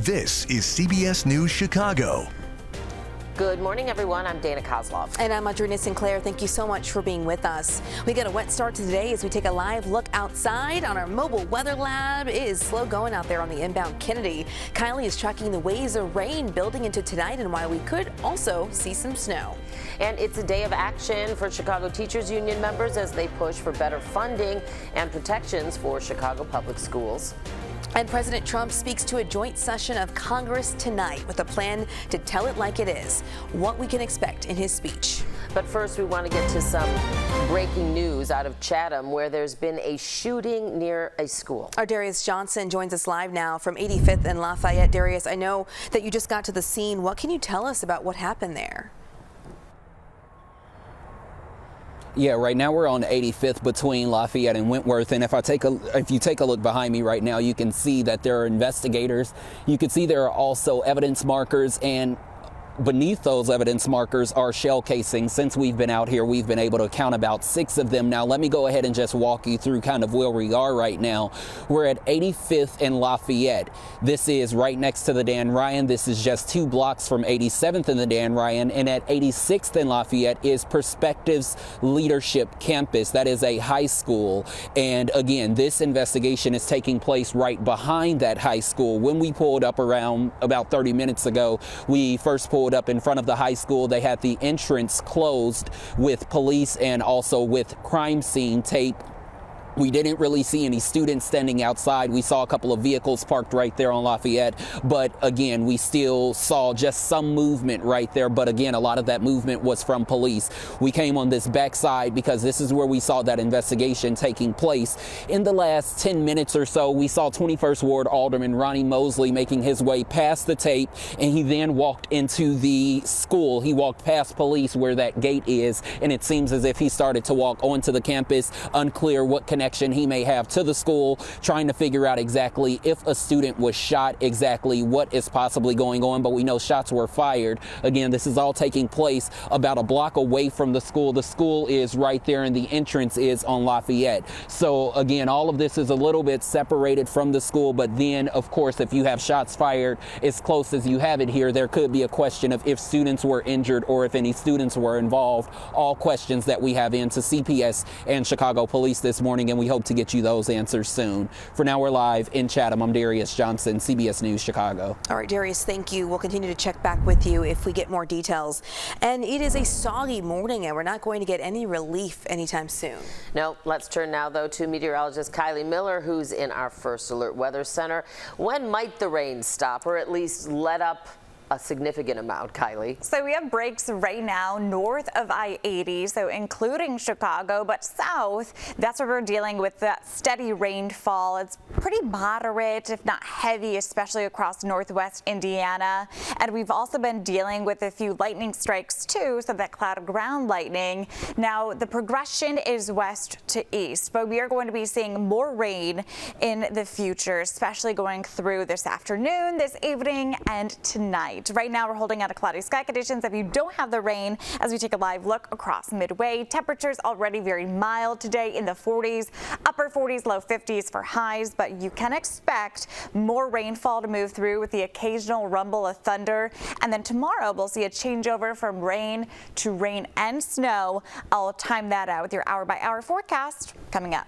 This is CBS News Chicago. Good morning, everyone. I'm Dana Kozlov. And I'm Adrena Sinclair. Thank you so much for being with us. We got a wet start to today as we take a live look outside on our mobile weather lab. It is slow going out there on the inbound Kennedy. Kylie is tracking the waves of rain building into tonight, and while we could also see some snow. And it's a day of action for Chicago Teachers Union members as they push for better funding and protections for Chicago public schools. And President Trump speaks to a joint session of Congress tonight with a plan to tell it like it is, what we can expect in his speech. But first, we want to get to some breaking news out of Chatham, where there's been a shooting near a school. Our Darius Johnson joins us live now from 85th and Lafayette. Darius, I know that you just got to the scene. What can you tell us about what happened there? Yeah, right now we're on 85th between Lafayette and Wentworth, and if you take a look behind me right now, you can see that there are investigators. You can see there are also evidence markers, and beneath those evidence markers are shell casings. Since we've been out here, we've been able to count about 6 of them. Now, let me go ahead and just walk you through kind of where we are right now. We're at 85th and Lafayette. This is right next to the Dan Ryan. This is just 2 blocks from 87th and the Dan Ryan. And at 86th and Lafayette is Perspectives Leadership Campus. That is a high school. And again, this investigation is taking place right behind that high school. When we pulled up around about 30 minutes ago, we first pulled up in front of the high school. They had the entrance closed with police and also with crime scene tape. We didn't really see any students standing outside. We saw a couple of vehicles parked right there on Lafayette. But again, we still saw just some movement right there. But again, a lot of that movement was from police. We came on this backside because this is where we saw that investigation taking place. In the last 10 minutes or so, we saw 21st Ward Alderman Ronnie Mosley making his way past the tape, and he then walked into the school. He walked past police where that gate is, and it seems as if he started to walk onto the campus. Unclear what connection he may have to the school, trying to figure out exactly if a student was shot, exactly what is possibly going on, but we know shots were fired. Again, this is all taking place about a block away from the school. The school is right there and the entrance is on Lafayette. So again, all of this is a little bit separated from the school, but then of course, if you have shots fired as close as you have it here, there could be a question of if students were injured or if any students were involved. All questions that we have into CPS and Chicago Police this morning, and we hope to get you those answers soon. For now, we're live in Chatham. I'm Darius Johnson, CBS News Chicago. All right, Darius, thank you. We'll continue to check back with you if we get more details. And it is a soggy morning, and we're not going to get any relief anytime soon. No, let's turn now, though, to meteorologist Kylie Miller, who's in our First Alert Weather Center. When might the rain stop, or at least let up a significant amount, Kylie? So we have breaks right now north of I-80, so including Chicago, but south, that's where we're dealing with that steady rainfall. It's pretty moderate, if not heavy, especially across northwest Indiana. And we've also been dealing with a few lightning strikes too, so that cloud of ground lightning. Now, the progression is west to east, but we are going to be seeing more rain in the future, especially going through this afternoon, this evening, and tonight. Right now, we're holding out a cloudy sky conditions if you don't have the rain. As we take a live look across Midway, temperatures already very mild today in the 40s, upper 40s, low 50s for highs, but you can expect more rainfall to move through with the occasional rumble of thunder. And then tomorrow, we'll see a changeover from rain to rain and snow. I'll time that out with your hour-by-hour forecast coming up.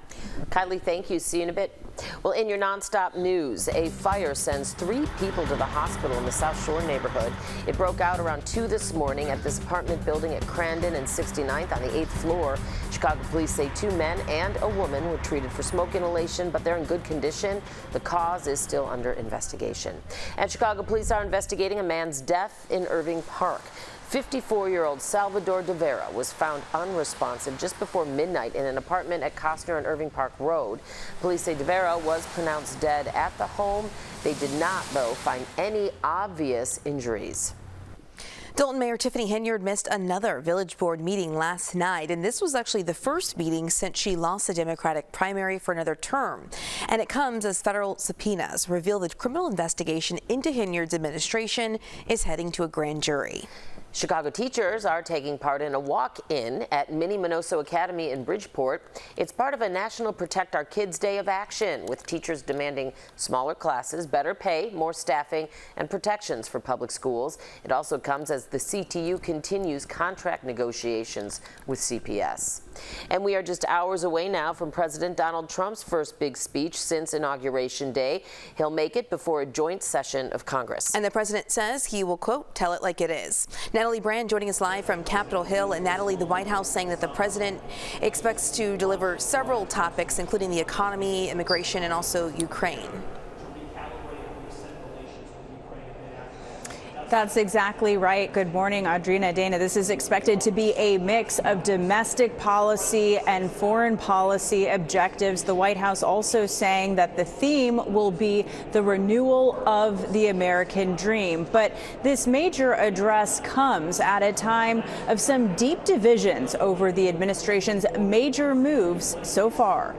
Kylie, thank you. See you in a bit. Well, in your nonstop news, a fire sends 3 people to the hospital in the South Shore neighborhood. It broke out around 2 this morning at this apartment building at Crandon and 69th on the 8th floor. Chicago police say 2 men and a woman were treated for smoke inhalation, but they're in good condition. The cause is still under investigation. And Chicago police are investigating a man's death in Irving Park. 54-year-old Salvador De Vera was found unresponsive just before midnight in an apartment at Costner and Irving Park Road. Police say De Vera was pronounced dead at the home. They did not, though, find any obvious injuries. Dalton Mayor Tiffany Henyard missed another village board meeting last night, and this was actually the first meeting since she lost the Democratic primary for another term. And it comes as federal subpoenas reveal the criminal investigation into Henyard's administration is heading to a grand jury. Chicago teachers are taking part in a walk-in at Mini Minoso Academy in Bridgeport. It's part of a National Protect Our Kids Day of action, with teachers demanding smaller classes, better pay, more staffing, and protections for public schools. It also comes as the CTU continues contract negotiations with CPS. And we are just hours away now from President Donald Trump's first big speech since Inauguration Day. He'll make it before a joint session of Congress. And the president says he will, quote, tell it like it is. Natalie Brand joining us live from Capitol Hill. And Natalie, the White House saying that the president expects to deliver several topics, including the economy, immigration, and also Ukraine. That's exactly right. Good morning, Audrina, Dana. This is expected to be a mix of domestic policy and foreign policy objectives. The White House also saying that the theme will be the renewal of the American dream. But this major address comes at a time of some deep divisions over the administration's major moves so far.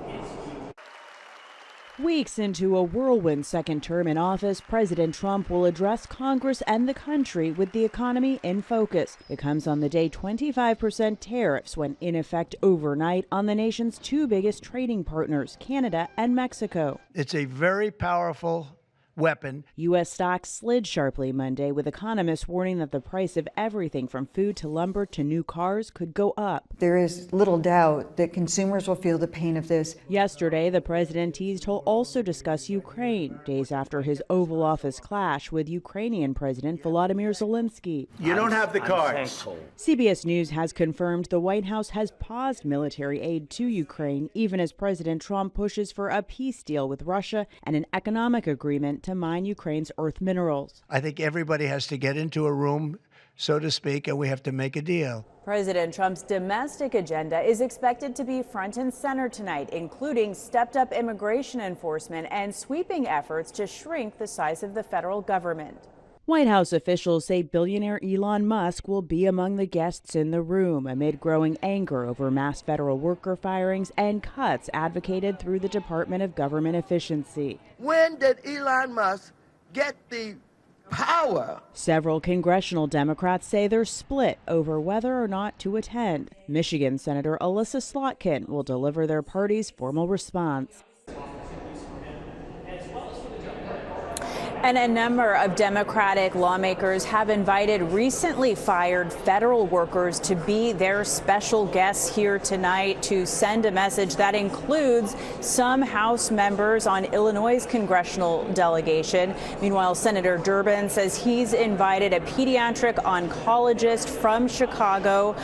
Weeks into a whirlwind second term in office, President Trump will address Congress and the country with the economy in focus. It comes on the day 25% tariffs went in effect overnight on the nation's two biggest trading partners, Canada and Mexico. It's a very powerful weapon. U.S. stocks slid sharply Monday, with economists warning that the price of everything from food to lumber to new cars could go up. There is little doubt that consumers will feel the pain of this. Yesterday, the president teased he'll also discuss Ukraine, days after his Oval Office clash with Ukrainian President Volodymyr Zelensky. You don't have the cards. CBS News has confirmed the White House has paused military aid to Ukraine, even as President Trump pushes for a peace deal with Russia and an economic agreement to mine Ukraine's earth minerals. I think everybody has to get into a room, so to speak, and we have to make a deal. President Trump's domestic agenda is expected to be front and center tonight, including stepped-up immigration enforcement and sweeping efforts to shrink the size of the federal government. White House officials say billionaire Elon Musk will be among the guests in the room amid growing anger over mass federal worker firings and cuts advocated through the Department of Government Efficiency. When did Elon Musk get the power? Several congressional Democrats say they're split over whether or not to attend. Michigan Senator Alyssa Slotkin will deliver their party's formal response. And a number of Democratic lawmakers have invited recently fired federal workers to be their special guests here tonight to send a message that includes some House members on Illinois' congressional delegation. Meanwhile, Senator Durbin says he's invited a pediatric oncologist from Chicago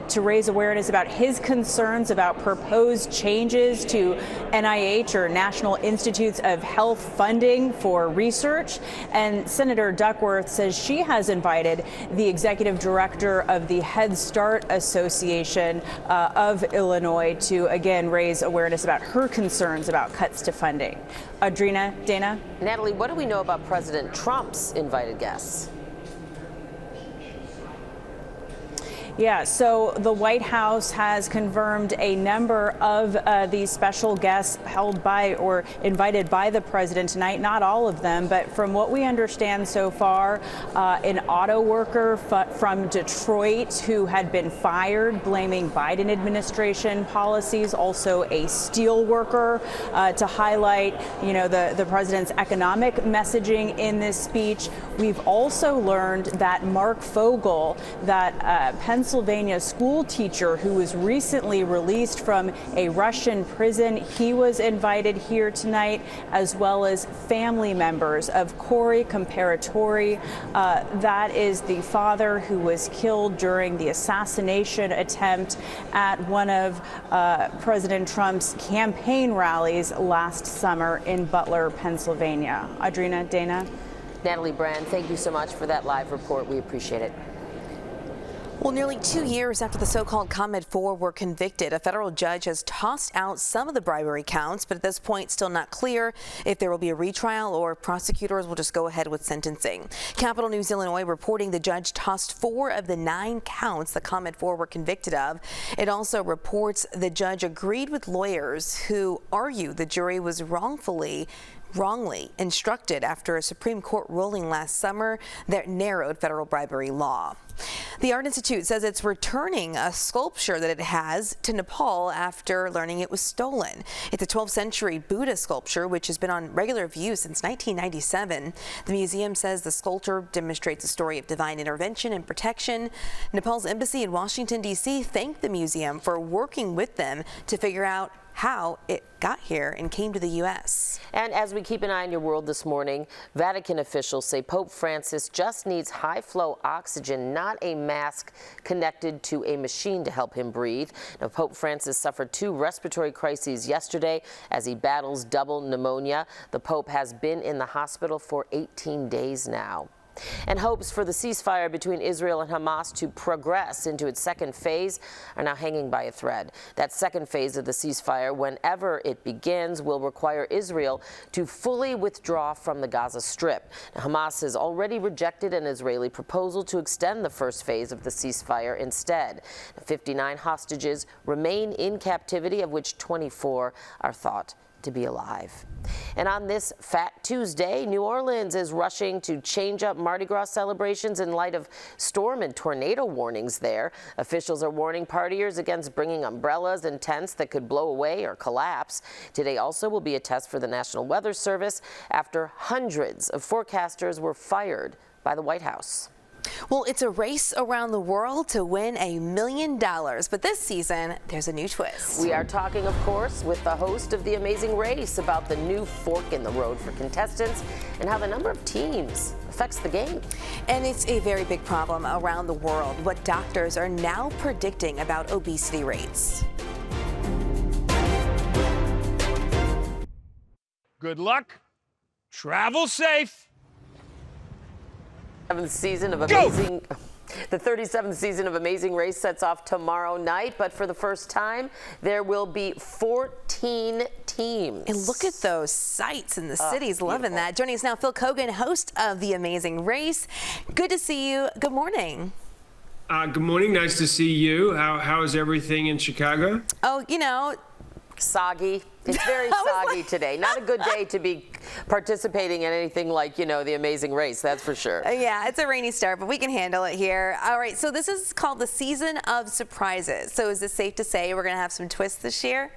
to raise awareness about his concerns about proposed changes to NIH, or National Institutes of Health, funding for research. And Senator Duckworth says she has invited the executive director of the Head Start Association of Illinois to again raise awareness about her concerns about cuts to funding. Audrina, Dana? Natalie, what do we know about President Trump's invited guests? Yeah, so the White House has confirmed a number of these special guests held by or invited by the president tonight. Not all of them, but from what we understand so far, an auto worker from Detroit who had been fired blaming Biden administration policies, also a steel worker, to highlight, the president's economic messaging in this speech. We've also learned that Mark Fogel, that Pennsylvania school teacher who was recently released from a Russian prison, he was invited here tonight, as well as family members of Corey Comparatori. That is the father who was killed during the assassination attempt at one of President Trump's campaign rallies last summer in Butler, Pennsylvania. Audrina, Dana? Natalie Brand, thank you so much for that live report. We appreciate it. Well, nearly 2 years after the so-called ComEd 4 were convicted, a federal judge has tossed out some of the bribery counts, but at this point still not clear if there will be a retrial or if prosecutors will just go ahead with sentencing. Capital News Illinois reporting the judge tossed 4 of the 9 counts the ComEd 4 were convicted of. It also reports the judge agreed with lawyers who argue the jury was wrongfully wrongly instructed after a Supreme Court ruling last summer that narrowed federal bribery law. The Art Institute says it's returning a sculpture that it has to Nepal after learning it was stolen. It's a 12th century Buddha sculpture which has been on regular view since 1997. The museum says the sculpture demonstrates a story of divine intervention and protection. Nepal's embassy in Washington, D.C. thanked the museum for working with them to figure out how it got here and came to the U.S. And as we keep an eye on your world this morning, Vatican officials say Pope Francis just needs high-flow oxygen, not a mask connected to a machine to help him breathe. Now, Pope Francis suffered 2 respiratory crises yesterday as he battles double pneumonia. The Pope has been in the hospital for 18 days now. And hopes for the ceasefire between Israel and Hamas to progress into its second phase are now hanging by a thread. That second phase of the ceasefire, whenever it begins, will require Israel to fully withdraw from the Gaza Strip. Now, Hamas has already rejected an Israeli proposal to extend the first phase of the ceasefire instead. 59 hostages remain in captivity, of which 24 are thought to be alive. And on this Fat Tuesday, New Orleans is rushing to change up Mardi Gras celebrations in light of storm and tornado warnings there. Officials are warning partiers against bringing umbrellas and tents that could blow away or collapse. Today also will be a test for the National Weather Service after hundreds of forecasters were fired by the White House. Well, it's a race around the world to win $1 million, but this season, there's a new twist. We are talking, of course, with the host of The Amazing Race about the new fork in the road for contestants and how the number of teams affects the game. And it's a very big problem around the world, what doctors are now predicting about obesity rates. Good luck. Travel safe. Season of Amazing. The 37th season of Amazing Race sets off tomorrow night, but for the first time, there will be 14 teams. And look at those sights in the cities. Beautiful. Loving that. Joining us now, Phil Kogan, host of The Amazing Race. Good to see you. Good morning. Good morning. Nice to see you. How is everything in Chicago? Oh, you know, soggy. It's very soggy today. Not a good day to be participating in anything like, you know, The Amazing Race, that's for sure. Yeah, it's a rainy start, but we can handle it here. All right, so this is called the Season of Surprises. So is it safe to say we're going to have some twists this year?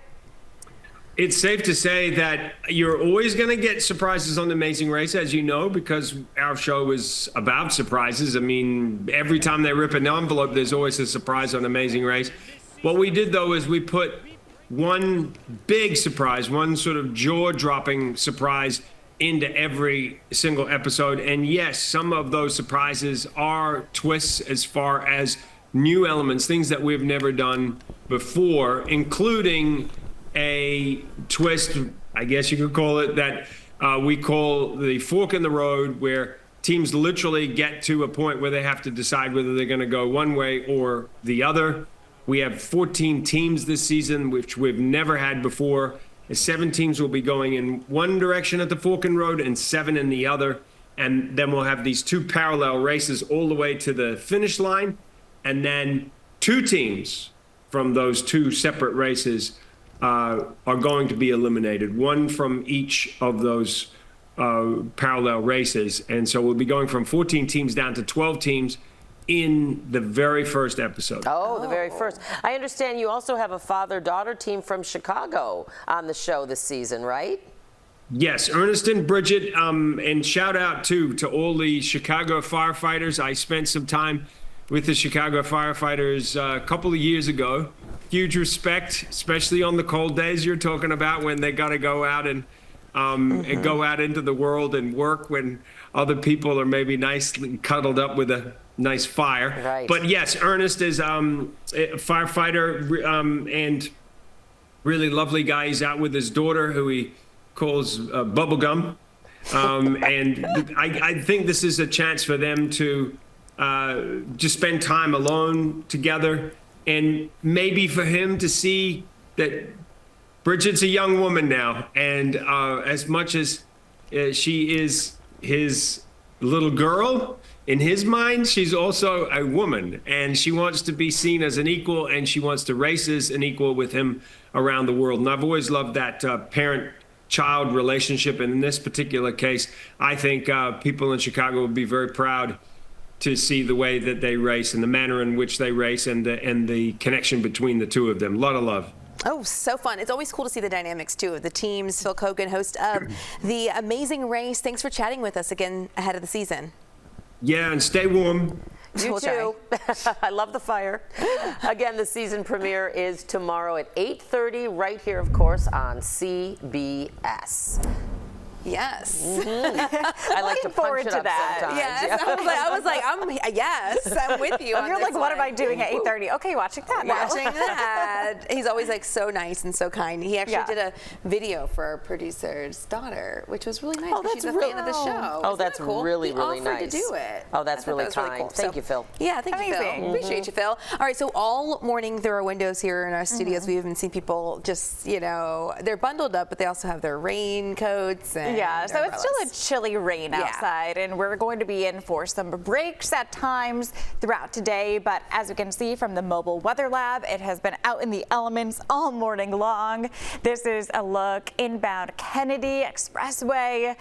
It's safe to say that you're always going to get surprises on The Amazing Race, as you know, because our show is about surprises. I mean, every time they rip an envelope, there's always a surprise on Amazing Race. What we did, though, is we put one big surprise, one sort of jaw-dropping surprise into every single episode. And yes, some of those surprises are twists as far as new elements, things that we've never done before, including a twist, I guess you could call it, that we call the fork in the road, where teams literally get to a point where they have to decide whether they're going to go one way or the other. We have 14 teams this season, which we've never had before. 7 teams will be going in one direction at the fork in the road and 7 in the other. And then we'll have these 2 parallel races all the way to the finish line. And then 2 teams from those 2 separate races are going to be eliminated, one from each of those parallel races. And so we'll be going from 14 teams down to 12 teams in the very first episode. Oh, the very first. I understand you also have a father-daughter team from Chicago on the show this season, right? Yes, Ernest and Bridget, and shout out to all the Chicago firefighters. I spent some time with the Chicago firefighters a couple of years ago. Huge respect, especially on the cold days you're talking about, when they got to go out and go out into the world and work when other people are maybe nicely cuddled up with a nice fire. Right. But yes, Ernest is a firefighter and really lovely guy. He's out with his daughter, who he calls Bubblegum. And I think this is a chance for them to just spend time alone together, and maybe for him to see that Bridget's a young woman now, and as much as she is his little girl, in his mind, she's also a woman, and she wants to be seen as an equal, and she wants to race as an equal with him around the world. And I've always loved that child relationship. And in this particular case, I think people in Chicago would be very proud to see the way that they race and the manner in which they race and the connection between the two of them. A lot of love. Oh, so fun. It's always cool to see the dynamics, too, of the teams. Phil Kogan, host of The Amazing Race. Thanks for chatting with us again ahead of the season. Yeah, and stay warm. You too. I love the fire. Again, the season premiere is tomorrow at 8:30, right here, of course, on CBS. Yes. I like to punch it up sometimes. Yes. Yeah. I was like, I'm with you. You're like, what am I doing at 8:30? Okay, watching that now. Watching that. He's always like so nice and so kind. He actually did a video for our producer's daughter, which was really nice. Oh, that's she's a fan of the show. Oh, that's cool? really He nice. offered to do it. Oh, that's really kind. Really cool. Thank you, Phil. Yeah, thank you, Phil. Appreciate you, Phil. All right, so all morning through our windows here in our studios, we haven't seen people just, they're bundled up, but they also have their raincoats and so umbrellas. it's still a chilly rain outside, and we're going to be in for some breaks at times throughout today. But as you can see from the mobile weather lab, it has been out in the elements all morning long. This is a look inbound Kennedy Expressway.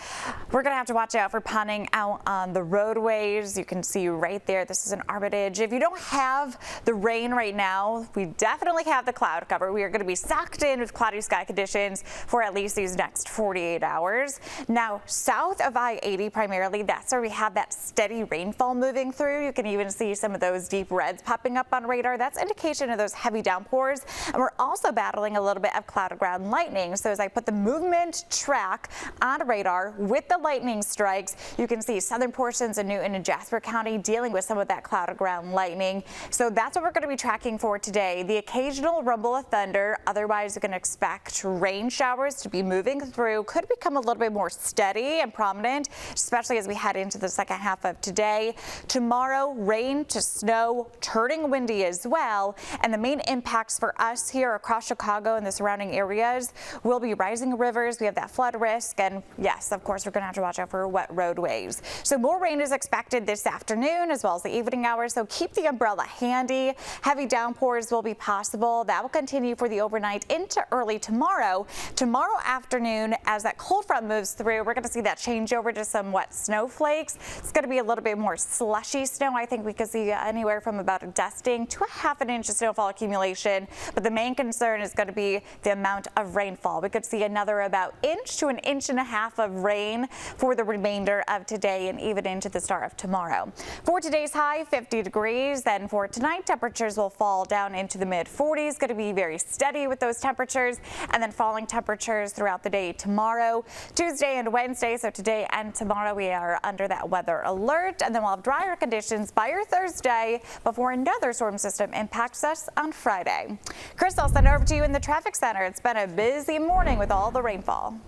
We're going to have to watch out for punning out on the roadways. You can see right there, this is an Armitage. If you don't have the rain right now, we definitely have the cloud cover. We are going to be socked in with cloudy sky conditions for at least these next 48 hours. Now, south of I-80 primarily, that's where we have that steady rainfall moving through. You can even see some of those deep reds popping up on radar. That's indication of those heavy downpours. And we're also battling a little bit of cloud ground lightning. So as I put the movement track on radar with the lightning strikes, you can see southern portions of Newton and Jasper County dealing with some of that cloud ground lightning. So that's what we're going to be tracking for today. The occasional rumble of thunder. Otherwise, you can expect rain showers to be moving through. Could become a little bit more steady and prominent, especially as we head into the second half of today. Tomorrow, rain to snow, turning windy as well. And the main impacts for us here across Chicago and the surrounding areas will be rising rivers. We have that flood risk. And yes, of course, we're going to have to watch out for wet roadways. So more rain is expected this afternoon as well as the evening hours. So keep the umbrella handy. Heavy downpours will be possible. That will continue for the overnight into early tomorrow. Tomorrow afternoon, as that cold front moves through, we're going to see that change over to some wet snowflakes. It's going to be a little bit more slushy snow. I think we could see anywhere from about a dusting to a half an inch of snowfall accumulation. But the main concern is going to be the amount of rainfall. We could see another about inch to an inch and a half of rain for the remainder of today and even into the start of tomorrow. For today's high, 50 degrees. Then for tonight, temperatures will fall down into the mid 40s. Going to be very steady with those temperatures, and then falling temperatures throughout the day tomorrow, Tuesday and Wednesday. So today and tomorrow we are under that weather alert, and then we'll have drier conditions by your Thursday before another storm system impacts us on Friday. Chris, I'll send it over to you in the traffic center. It's been a busy morning with all the rainfall.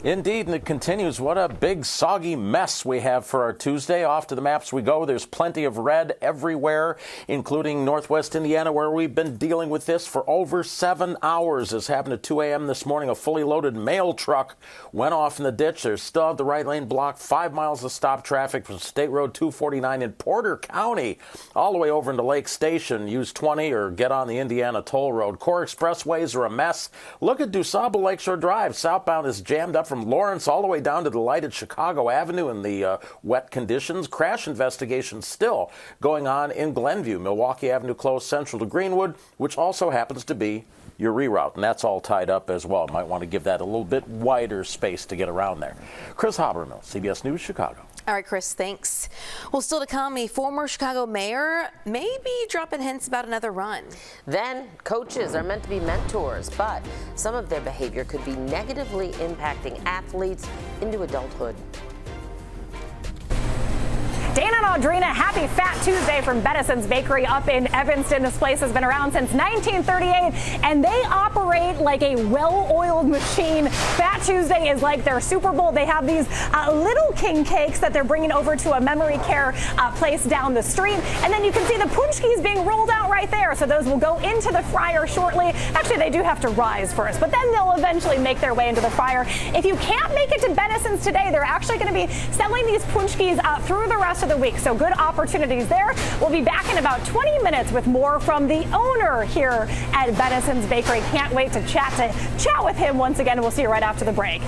Indeed, and it continues. What a big soggy mess we have for our Tuesday. Off to the maps we go. There's plenty of red everywhere, including northwest Indiana, where we've been dealing with this for over 7 hours. This happened at 2 a.m. this morning. A fully loaded mail truck went off in the ditch. There's still the right lane blocked. 5 miles of stop traffic from State Road 249 in Porter County all the way over into Lake Station. Use 20 or get on the Indiana Toll Road. Core expressways are a mess. Look at DuSable Lakeshore Drive. Southbound is jammed up from Lawrence all the way down to the lighted Chicago Avenue in the wet conditions. Crash investigation still going on in Glenview. Milwaukee Avenue closed central to Greenwood, which also happens to be your reroute, and that's all tied up as well. Might want to give that a little bit wider space to get around there. Chris Habermill, CBS News Chicago. All right, Chris, thanks. Well, still to come, a former Chicago mayor may be dropping hints about another run. Then, coaches are meant to be mentors, but some of their behavior could be negatively impacting athletes into adulthood. Dana and Audrina, happy Fat Tuesday from Benison's Bakery up in Evanston. This place has been around since 1938, and they operate like a well-oiled machine. Fat Tuesday is like their Super Bowl. They have these little king cakes that they're bringing over to a memory care place down the street, and then you can see the punchkis being rolled out right there. So those will go into the fryer shortly. Actually, they do have to rise first, but then they'll eventually make their way into the fryer. If you can't make it to Benison's today, they're actually going to be selling these punchkis through the rest of of the week. So good opportunities there. We'll be back in about 20 minutes with more from the owner here at Benison's Bakery. Can't wait to chat with him once again. We'll see you right after the break.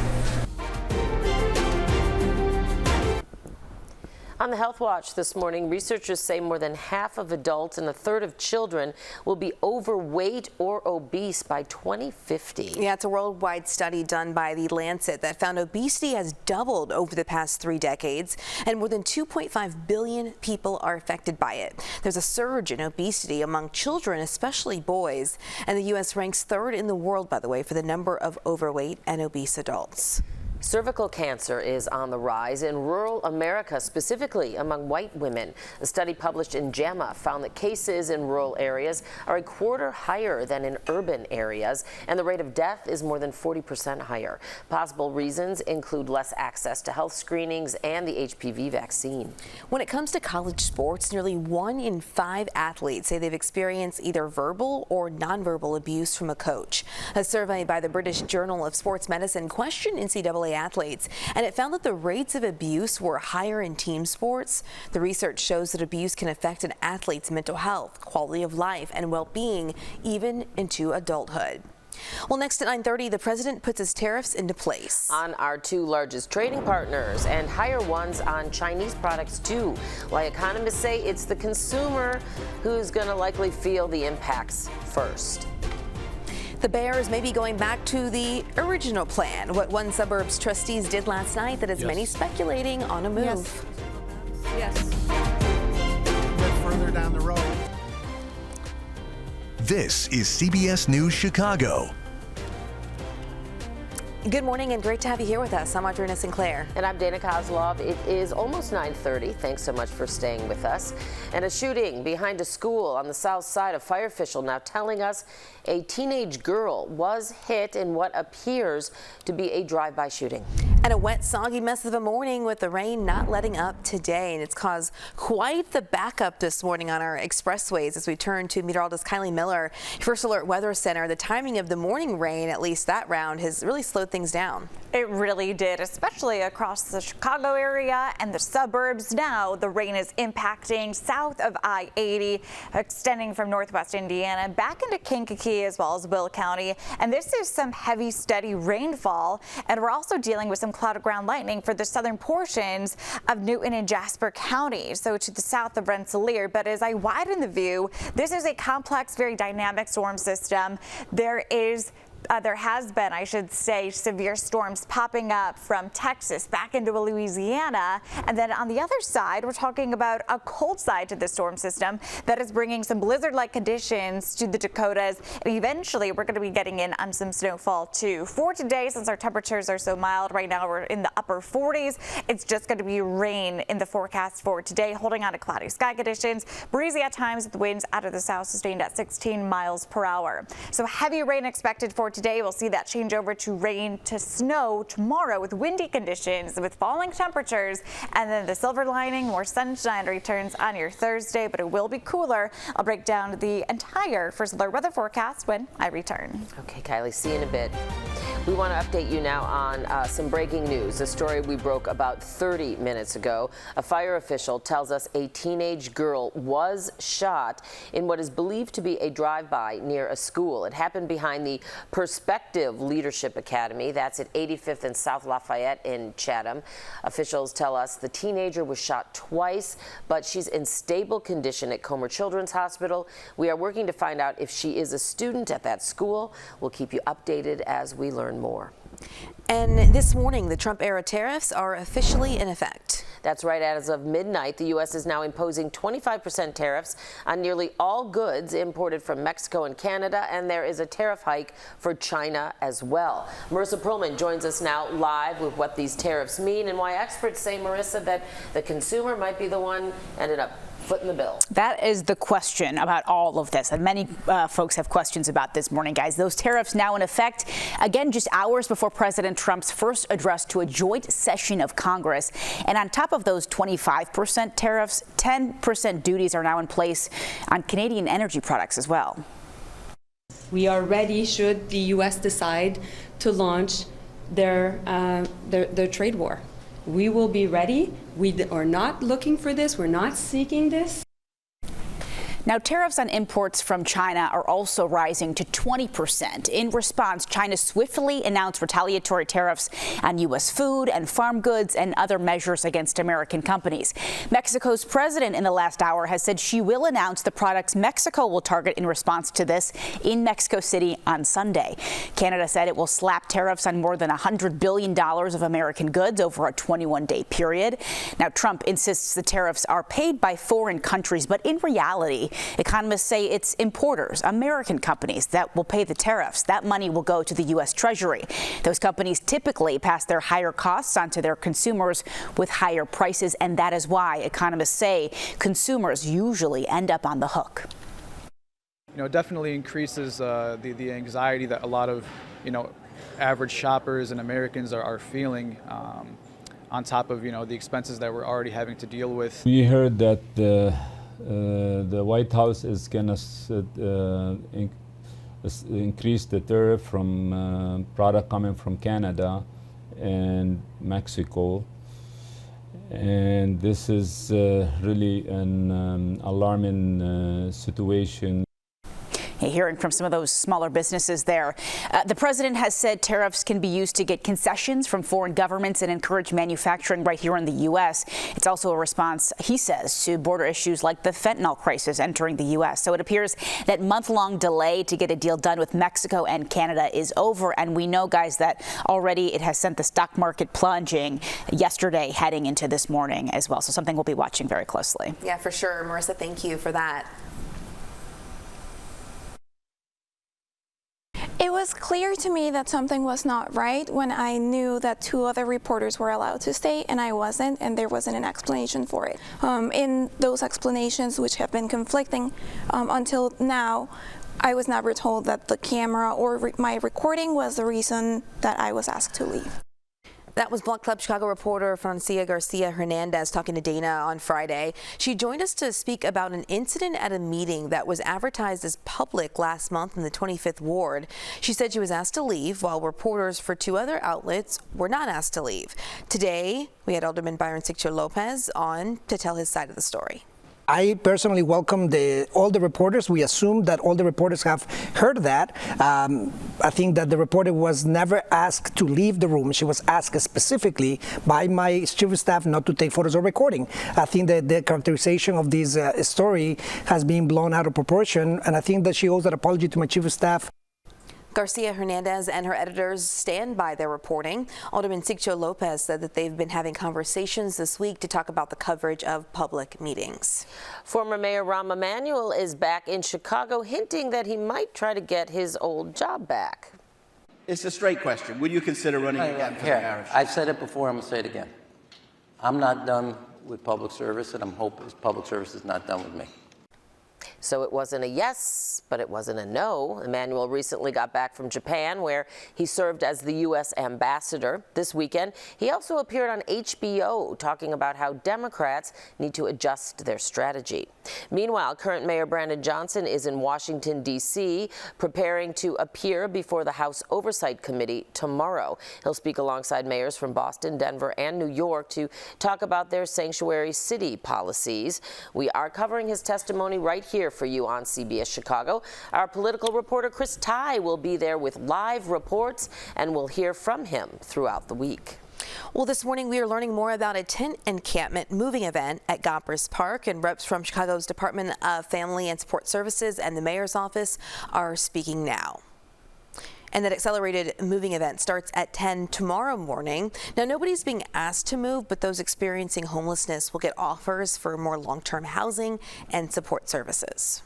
On the Health Watch this morning, researchers say more than half of adults and a third of children will be overweight or obese by 2050. Yeah, it's a worldwide study done by The Lancet that found obesity has doubled over the past 3 decades, and more than 2.5 billion people are affected by it. There's a surge in obesity among children, especially boys, and the U.S. ranks 3rd in the world, by the way, for the number of overweight and obese adults. Cervical cancer is on the rise in rural America, specifically among white women. A study published in JAMA found that cases in rural areas are a quarter higher than in urban areas, and the rate of death is more than 40% higher. Possible reasons include less access to health screenings and the HPV vaccine. When it comes to college sports, nearly 1 in 5 athletes say they've experienced either verbal or nonverbal abuse from a coach. A survey by the British Journal of Sports Medicine questioned NCAA athletes, and it found that the rates of abuse were higher in team sports. The research shows that abuse can affect an athlete's mental health, quality of life, and well-being even into adulthood. Well, next at 9:30, the president puts his tariffs into place on our 2 largest trading partners and higher ones on Chinese products too. Why economists say it's the consumer who's going to likely feel the impacts first. The Bears may be going back to the original plan, what One Suburbs trustees did last night that has many speculating on a move. Yes. A bit further down the road. This is CBS News Chicago. Good morning and great to have you here with us. I'm Audrina Sinclair. And I'm Dana Kozlov. It is almost 9:30. Thanks so much for staying with us. And a shooting behind a school on the south side. A fire official now telling us a teenage girl was hit in what appears to be a drive-by shooting. And a wet, soggy mess of a morning with the rain not letting up today. And it's caused quite the backup this morning on our expressways as we turn to meteorologist Kylie Miller, First Alert Weather Center. The timing of the morning rain, at least that round, has really slowed things down. It really did, especially across the Chicago area and the suburbs. Now the rain is impacting south of I-80, extending from northwest Indiana back into Kankakee as well as Will County. And this is some heavy, steady rainfall. And we're also dealing with some cloud ground lightning for the southern portions of Newton and Jasper County, so to the south of Rensselaer. But as I widen the view, this is a complex, very dynamic storm system. There has been, I should say, severe storms popping up from Texas back into Louisiana. And then on the other side, we're talking about a cold side to the storm system that is bringing some blizzard-like conditions to the Dakotas. And eventually, we're going to be getting in on some snowfall, too. For today, since our temperatures are so mild, right now we're in the upper 40s. It's just going to be rain in the forecast for today, holding on to cloudy sky conditions. Breezy at times with winds out of the south sustained at 16 miles per hour. So heavy rain expected for today. We'll see that change over to rain to snow tomorrow with windy conditions with falling temperatures, and then the silver lining, more sunshine returns on your Thursday, but it will be cooler. I'll break down the entire First Alert weather forecast when I return. Okay, Kylie, see you in a bit. We want to update you now on some breaking news, a story we broke about 30 minutes ago. A fire official tells us a teenage girl was shot in what is believed to be a drive-by near a school. It happened behind the Perspective Leadership Academy. That's at 85th and South Lafayette in Chatham. Officials tell us the teenager was shot twice, but she's in stable condition at Comer Children's Hospital. We are working to find out if she is a student at that school. We'll keep you updated as we learn more. And this morning, the Trump-era tariffs are officially in effect. That's right. As of midnight, the U.S. is now imposing 25% tariffs on nearly all goods imported from Mexico and Canada, and there is a tariff hike for China as well. Marissa Perlman joins us now live with what these tariffs mean and why experts say, Marissa, that the consumer might be the one ended up footing the bill. That is the question about all of this, and many folks have questions about this morning, guys. Those tariffs now in effect, again, just hours before President Trump's first address to a joint session of Congress. And on top of those 25% tariffs, 10% duties are now in place on Canadian energy products as well. We are ready should the U.S. decide to launch their trade war. We will be ready. We are not looking for this. We're not seeking this. Now, tariffs on imports from China are also rising to 20%. In response, China swiftly announced retaliatory tariffs on U.S. food and farm goods and other measures against American companies. Mexico's president in the last hour has said she will announce the products Mexico will target in response to this in Mexico City on Sunday. Canada said it will slap tariffs on more than $100 billion of American goods over a 21-day period. Now, Trump insists the tariffs are paid by foreign countries, but in reality, economists say it's importers, American companies, that will pay the tariffs. That money will go to the U.S. Treasury. Those companies typically pass their higher costs onto their consumers with higher prices, and that is why economists say consumers usually end up on the hook. It definitely increases the anxiety that a lot of, average shoppers and Americans are feeling on top of, the expenses that we're already having to deal with. We heard that the White House is going to increase the tariff from product coming from Canada and Mexico. And this is really an alarming situation. Hearing from some of those smaller businesses there. The president has said tariffs can be used to get concessions from foreign governments and encourage manufacturing right here in the U.S. It's also a response, he says, to border issues like the fentanyl crisis entering the U.S. So it appears that month-long delay to get a deal done with Mexico and Canada is over. And we know, guys, that already it has sent the stock market plunging yesterday heading into this morning as well. So something we'll be watching very closely. Yeah, for sure. Marissa, thank you for that. It was clear to me that something was not right when I knew that 2 other reporters were allowed to stay and I wasn't, and there wasn't an explanation for it. In those explanations, which have been conflicting until now, I was never told that the camera or my recording was the reason that I was asked to leave. That was Block Club Chicago reporter Francia Garcia Hernandez talking to Dana on Friday. She joined us to speak about an incident at a meeting that was advertised as public last month in the 25th Ward. She said she was asked to leave while reporters for 2 other outlets were not asked to leave. Today, we had Alderman Byron Siccho Lopez on to tell his side of the story. I personally welcome all the reporters. We assume that all the reporters have heard that. I think that the reporter was never asked to leave the room. She was asked specifically by my chief of staff not to take photos or recording. I think that the characterization of this story has been blown out of proportion, and I think that she owes that apology to my chief of staff. Garcia Hernandez and her editors stand by their reporting. Alderman Siccho Lopez said that they've been having conversations this week to talk about the coverage of public meetings. Former Mayor Rahm Emanuel is back in Chicago, hinting that he might try to get his old job back. It's a straight question. Would you consider running again for the mayor? I've said it before, I'm going to say it again. I'm not done with public service, and I'm hoping public service is not done with me. So it wasn't a yes, but it wasn't a no. Emanuel recently got back from Japan, where he served as the U.S. ambassador. This weekend, he also appeared on HBO talking about how Democrats need to adjust their strategy. Meanwhile, current Mayor Brandon Johnson is in Washington, D.C., preparing to appear before the House Oversight Committee tomorrow. He'll speak alongside mayors from Boston, Denver, and New York to talk about their sanctuary city policies. We are covering his testimony right here for you on CBS Chicago. Our political reporter Chris Ty will be there with live reports, and we'll hear from him throughout the week. Well, this morning we are learning more about a tent encampment moving event at Gompers Park, and reps from Chicago's Department of Family and Support Services and the mayor's office are speaking now. And that accelerated moving event starts at 10 tomorrow morning. Now, nobody's being asked to move, but those experiencing homelessness will get offers for more long-term housing and support services.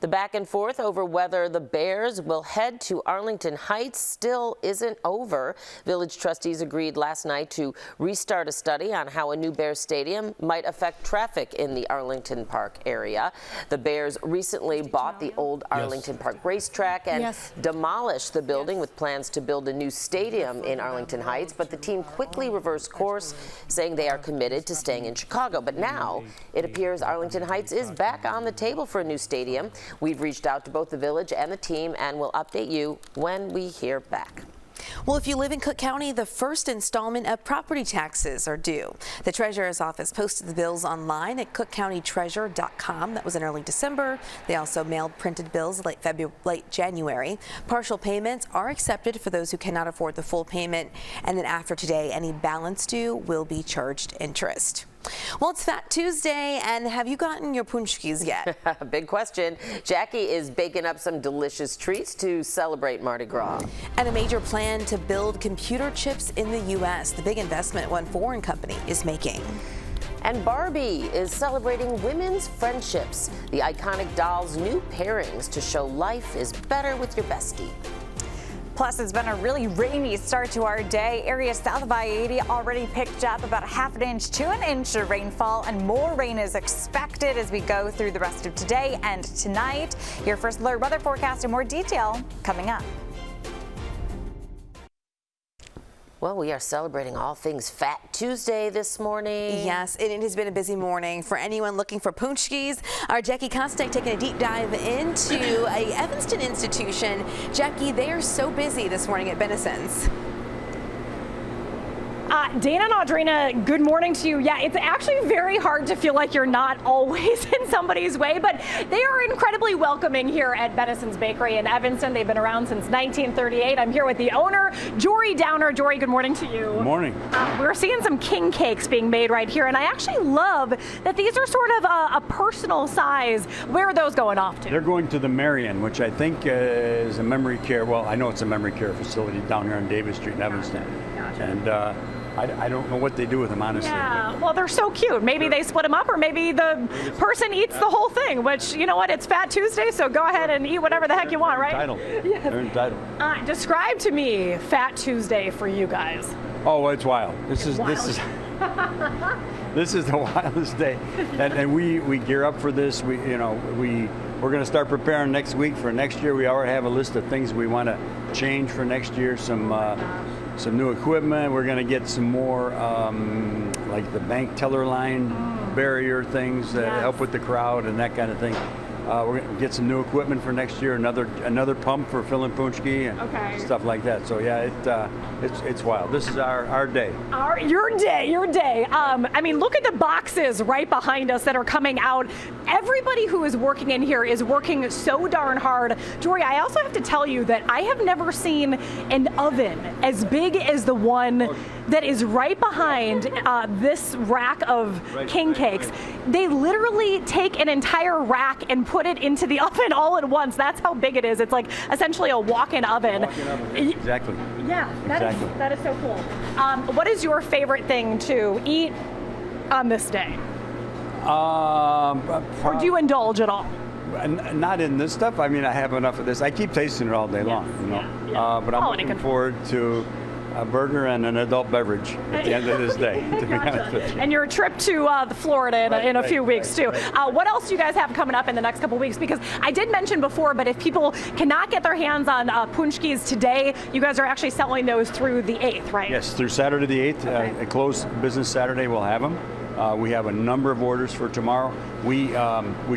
The back and forth over whether the Bears will head to Arlington Heights still isn't over. Village trustees agreed last night to restart a study on how a new Bears stadium might affect traffic in the Arlington Park area. The Bears recently bought the old Arlington Park racetrack and demolished the building with plans to build a new stadium in Arlington Heights, but the team quickly reversed course, saying they are committed to staying in Chicago. But now it appears Arlington Heights is back on the table for a new stadium. We've reached out to both the village and the team, and we'll update you when we hear back. Well, if you live in Cook County, the first installment of property taxes are due. The Treasurer's Office posted the bills online at cookcountytreasurer.com. That was in early December. They also mailed printed bills late January. Partial payments are accepted for those who cannot afford the full payment. And then after today, any balance due will be charged interest. Well, it's Fat Tuesday, and have you gotten your punchkis yet? Big question. Jackie is baking up some delicious treats to celebrate Mardi Gras. And a major plan to build computer chips in the U.S., the big investment one foreign company is making. And Barbie is celebrating women's friendships, the iconic doll's new pairings to show life is better with your bestie. Plus, it's been a really rainy start to our day. Areas south of I-80 already picked up about a half an inch to an inch of rainfall, and more rain is expected as we go through the rest of today and tonight. Your first alert weather forecast in more detail coming up. Well, we are celebrating all things Fat Tuesday this morning. Yes, it has been a busy morning for anyone looking for punchkis. Our Jackie Kostek taking a deep dive into a Evanston institution. Jackie, they are so busy this morning at Benison's. Dana and Audrina, good morning to you. Yeah, it's actually very hard to feel like you're not always in somebody's way, but they are incredibly welcoming here at Benison's Bakery in Evanston. They've been around since 1938. I'm here with the owner, Jory Downer. Jory, good morning to you. Good morning. We're seeing some king cakes being made right here, and I actually love that these are sort of a personal size. Where are those going off to? They're going to the Marion, which I think is a memory care, well, I know it's a memory care facility down here on Davis Street in Evanston. Gotcha. And I don't know what they do with them, honestly. Yeah, well, they're so cute. Maybe they split them up, or maybe the person eats the whole thing, which, you know what, it's Fat Tuesday, so go ahead and eat whatever the heck you want, right? Yes. They're entitled. Describe to me Fat Tuesday for you guys. Oh, well, it's wild. This is this is the wildest day, and we gear up for this. We're going to start preparing next week for next year. We already have a list of things we want to change for next year. Some new equipment. We're going to get some more like the bank teller line barrier things that help with the crowd and that kind of thing. We're going to get some new equipment for next year, another pump for filling punchki and stuff like that. So yeah, it's wild. This is our day. Your day. I mean, look at the boxes right behind us that are coming out. Everybody who is working in here is working so darn hard. Jory, I also have to tell you that I have never seen an oven as big as the one that is right behind this rack of king cakes. They literally take an entire rack and put it into the oven all at once. That's how big it is. It's like essentially a walk-in oven. Exactly. Yeah, that is so cool. What is your favorite thing to eat on this day? Or do you indulge at all? Not in this stuff. I mean, I have enough of this. I keep tasting it all day long, you know. But I'm looking forward to a burger and an adult beverage at the end of this day, to be honest with you. And your trip to Florida in a few weeks, too. What else do you guys have coming up in the next couple weeks? Because I did mention before, but if people cannot get their hands on punchkis today, you guys are actually selling those through the 8th, right? Yes, through Saturday the 8th. At closed business Saturday, we'll have them. We have a number of orders for tomorrow. We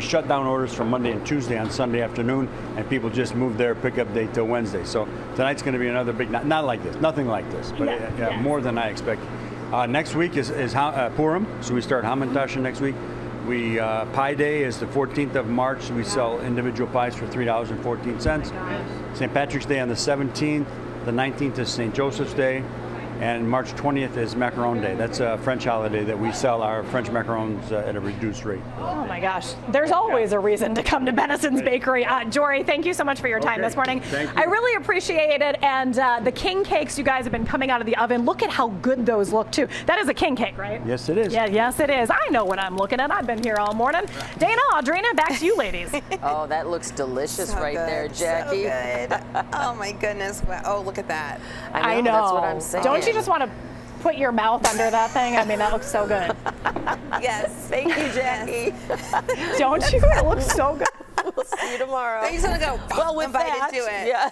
shut down orders from Monday and Tuesday on Sunday afternoon, and people just moved their pickup date till Wednesday. So tonight's going to be another big, not like this, nothing like this, but more than I expected. Next week is Purim, so we start Hamantashen next week. Pie Day is the 14th of March. We sell individual pies for $3.14. St. Patrick's Day on the 17th. The 19th is St. Joseph's Day. And March 20th is Macaron Day. That's a French holiday that we sell our French macarons at a reduced rate. Oh my gosh, there's always a reason to come to Benison's Bakery. Jory, thank you so much for your time this morning. Thank you. I really appreciate it. And the king cakes you guys have been coming out of the oven. Look at how good those look too. That is a king cake, right? Yes, it is. Yeah, yes it is. I know what I'm looking at. I've been here all morning. Dana, Audrina, back to you ladies. Oh, that looks delicious there, Jackie. So good. Oh my goodness. Oh, look at that. I know. That's what I'm saying. Don't you just want to put your mouth under that thing? I mean, that looks so good. Yes. Thank you, Jackie. Don't you? It looks so good. We'll see you tomorrow. They're just gonna go. Well, with bite that, into it. yeah.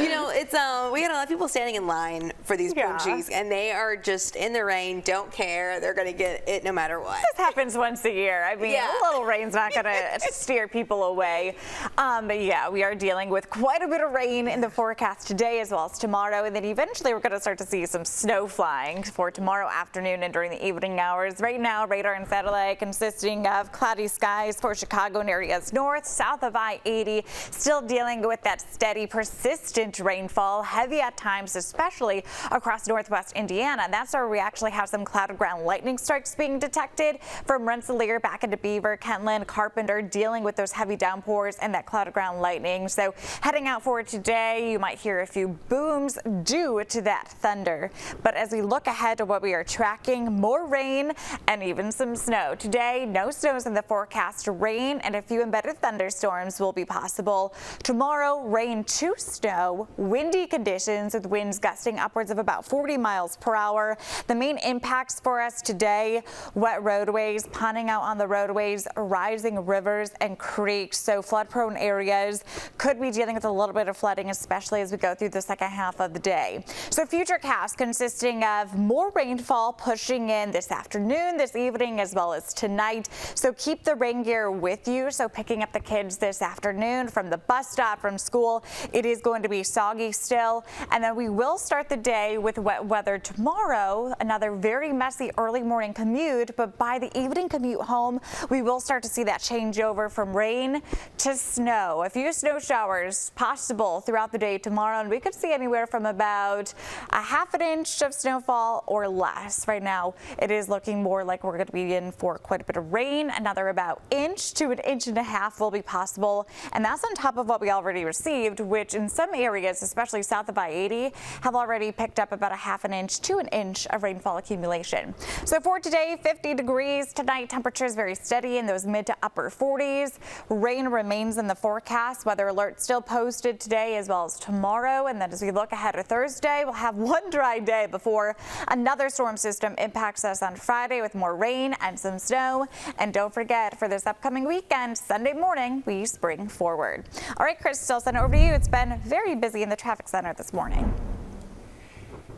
You know, it's we had a lot of people standing in line for these boom cheese, and they are just in the rain, don't care. They're going to get it no matter what. This happens once a year. I mean, a little rain's not going to steer people away. But yeah, we are dealing with quite a bit of rain in the forecast today as well as tomorrow, and then eventually we're going to start to see some snow flying for tomorrow afternoon and during the evening hours. Right now, radar and satellite consisting of cloudy skies for Chicago and areas north, south of I-80, still dealing with that steady, persistent rainfall, heavy at times, especially across northwest Indiana. That's where we actually have some cloud ground lightning strikes being detected from Rensselaer back into Beaver, Kentland, Carpenter, dealing with those heavy downpours and that cloud ground lightning. So heading out for today, you might hear a few booms due to that thunder. But as we look ahead to what we are tracking, more rain and even some snow. Today, no snows in the forecast. Rain and a few embedded thunderstorms will be possible. Tomorrow, rain to snow, windy conditions with winds gusting upwards of about 40 miles per hour. The main impacts for us today, wet roadways, ponding out on the roadways, rising rivers and creeks. So flood-prone areas could be dealing with a little bit of flooding, especially as we go through the second half of the day. So futurecast consisting of more rainfall pushing in this afternoon, this evening, as well as tonight. So keep the rain gear with you. So picking up the kids this afternoon from the bus stop, from school, it is going to be soggy still. And then we will start the day with wet weather tomorrow. Another very messy early morning commute, but by the evening commute home, we will start to see that change over from rain to snow. A few snow showers possible throughout the day tomorrow, and we could see anywhere from about a half an inch of snowfall or less. Right now, it is looking more like we're going to be in for quite a bit of rain. Another about inch to an inch and a half will be possible, and that's on top of what we already received, which in some areas, especially south of I-80, have already picked up about a half an inch to an inch of rainfall accumulation. So for today, 50 degrees. Tonight, temperatures very steady in those mid to upper 40s. Rain remains in the forecast. Weather alert still posted today as well as tomorrow. And then as we look ahead to Thursday, we'll have one dry day before another storm system impacts us on Friday with more rain and some snow. And don't forget, for this upcoming weekend, Sunday morning, we spring forward. All right, Chris, I'll send it over to you. It's been very busy in the traffic center this morning.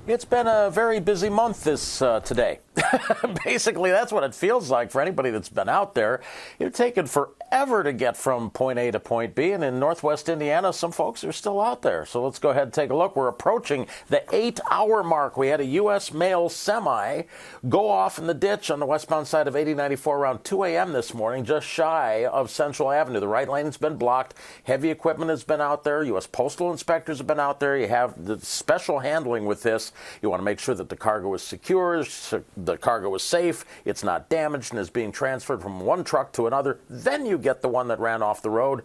It's been a very busy month today. Basically, that's what it feels like for anybody that's been out there. It's taken forever to get from point A to point B, and in northwest Indiana, some folks are still out there. So let's go ahead and take a look. We're approaching the 8-hour mark. We had a U.S. mail semi go off in the ditch on the westbound side of 8094 around 2 a.m. this morning, just shy of Central Avenue. The right lane has been blocked. Heavy equipment has been out there. U.S. postal inspectors have been out there. You have the special handling with this. You want to make sure that the cargo is secure, the cargo is safe, it's not damaged, and is being transferred from one truck to another. Then you get the one that ran off the road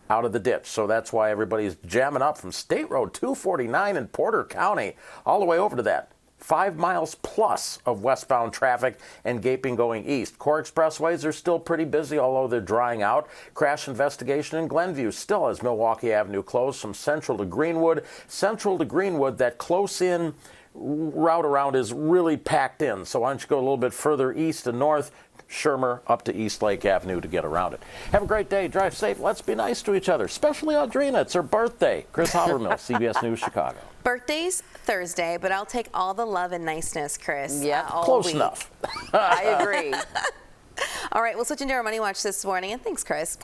out of the ditch. So that's why everybody's jamming up from State Road 249 in Porter County all the way over to that 5 miles plus of westbound traffic and gaping going east. Core expressways are still pretty busy, although they're drying out. Crash investigation in Glenview still has Milwaukee Avenue closed from Central to Greenwood. Central to Greenwood, that close-in route around is really packed in. So why don't you go a little bit further east and north, Shermer up to East Lake Avenue to get around it. Have a great day. Drive safe. Let's be nice to each other, especially Audrina. It's her birthday. Chris Habermill, CBS News Chicago. Birthday's Thursday, but I'll take all the love and niceness, Chris. Yeah, close enough. I agree. All right, we'll switch into our Money Watch this morning, and thanks, Chris.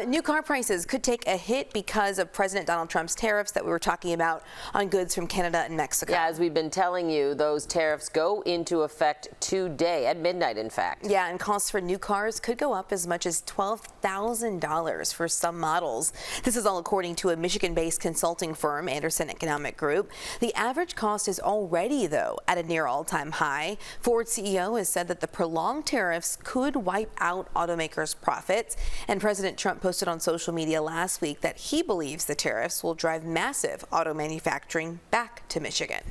New car prices could take a hit because of President Donald Trump's tariffs that we were talking about on goods from Canada and Mexico. Yeah, as we've been telling you, those tariffs go into effect today, at midnight, in fact. Yeah, and costs for new cars could go up as much as $12,000 for some models. This is all according to a Michigan-based consulting firm, Anderson Economic Group. The average cost is already, though, at a near all-time high. Ford CEO has said that the prolonged tariffs could wipe out automakers' profits. And President Trump posted on social media last week that he believes the tariffs will drive massive auto manufacturing back to Michigan.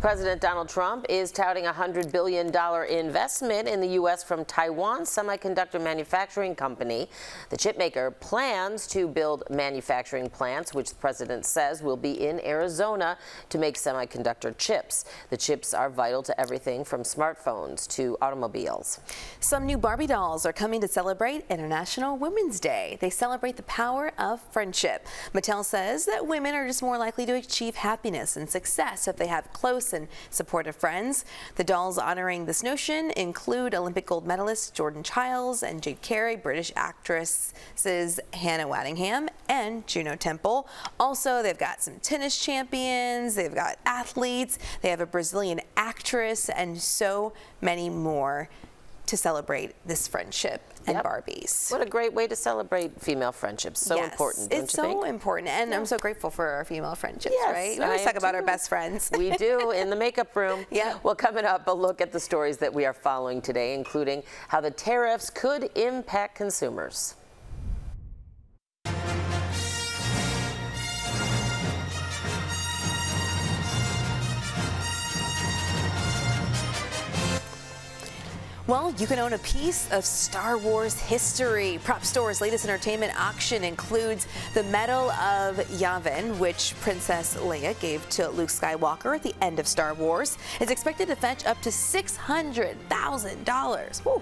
President Donald Trump is touting a $100 billion investment in the U.S. from Taiwan Semiconductor Manufacturing Company. The chipmaker plans to build manufacturing plants, which the president says will be in Arizona, to make semiconductor chips. The chips are vital to everything from smartphones to automobiles. Some new Barbie dolls are coming to celebrate International Women's Day. They celebrate the power of friendship. Mattel says that women are just more likely to achieve happiness and success if they have close close and supportive friends. The dolls honoring this notion include Olympic gold medalists Jordan Childs and Jade Carey, British actresses Hannah Waddingham and Juno Temple. Also, they've got some tennis champions, they've got athletes, they have a Brazilian actress, and so many more to celebrate this friendship and Barbies. What a great way to celebrate female friendships. So important, don't it's you think? so important, and I'm so grateful for our female friendships, right? We always talk about our best friends. We do, in the makeup room. Yeah. Well, coming up, a look at the stories that we are following today, including how the tariffs could impact consumers. Well, you can own a piece of Star Wars history. Prop Store's latest entertainment auction includes the Medal of Yavin, which Princess Leia gave to Luke Skywalker at the end of Star Wars. It's expected to fetch up to $600,000. Woo.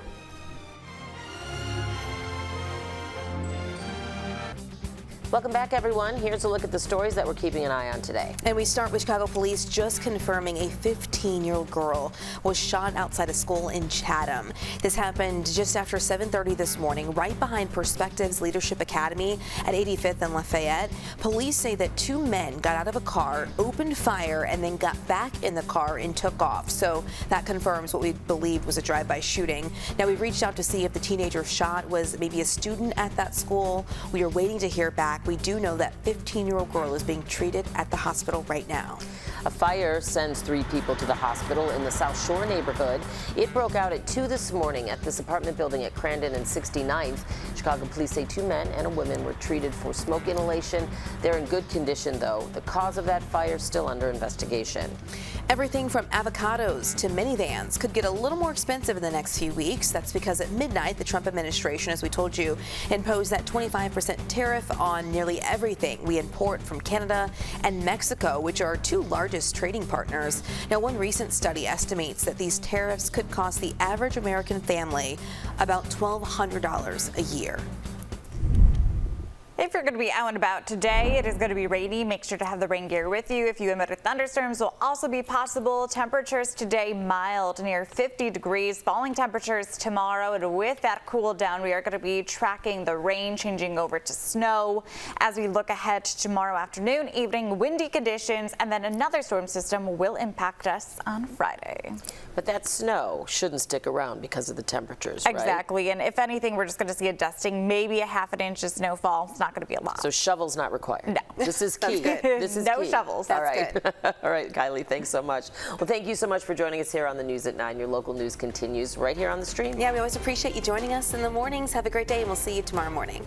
Welcome back, everyone. Here's a look at the stories that we're keeping an eye on today. And we start with Chicago police just confirming a 15-year-old girl was shot outside a school in Chatham. This happened just after 7:30 this morning, right behind Perspectives Leadership Academy at 85th and Lafayette. Police say that two men got out of a car, opened fire, and then got back in the car and took off. So that confirms what we believe was a drive-by shooting. Now, we've reached out to see if the teenager shot was maybe a student at that school. We are waiting to hear back. We do know that 15-year-old girl is being treated at the hospital right now. A fire sends 3 people to the hospital in the South Shore neighborhood. It broke out at 2 this morning at this apartment building at Crandon and 69th. Chicago police say 2 men and a woman were treated for smoke inhalation. They're in good condition, though. The cause of that fire is still under investigation. Everything from avocados to minivans could get a little more expensive in the next few weeks. That's because at midnight, the Trump administration, as we told you, imposed that 25% tariff on nearly everything we import from Canada and Mexico, which are our 2 largest trading partners. Now, one recent study estimates that these tariffs could cost the average American family about $1,200 a year. If you're going to be out and about today, it is going to be rainy. Make sure to have the rain gear with you. A few emitted thunderstorms will also be possible. Temperatures today mild, near 50 degrees. Falling temperatures tomorrow, and with that cool down, we are going to be tracking the rain changing over to snow. As we look ahead to tomorrow afternoon, evening, windy conditions, and then another storm system will impact us on Friday. But that snow shouldn't stick around because of the temperatures, right? Exactly, and if anything, we're just going to see a dusting, maybe a half an inch of snowfall. It's not going to be a lot. So shovels not required. No. This is key. This is no key. shovels. All That's right. All right, Kylie, thanks so much. Well, thank you so much for joining us here on the News at 9. Your local news continues right here on the stream. Yeah, we always appreciate you joining us in the mornings. Have a great day, and we'll see you tomorrow morning.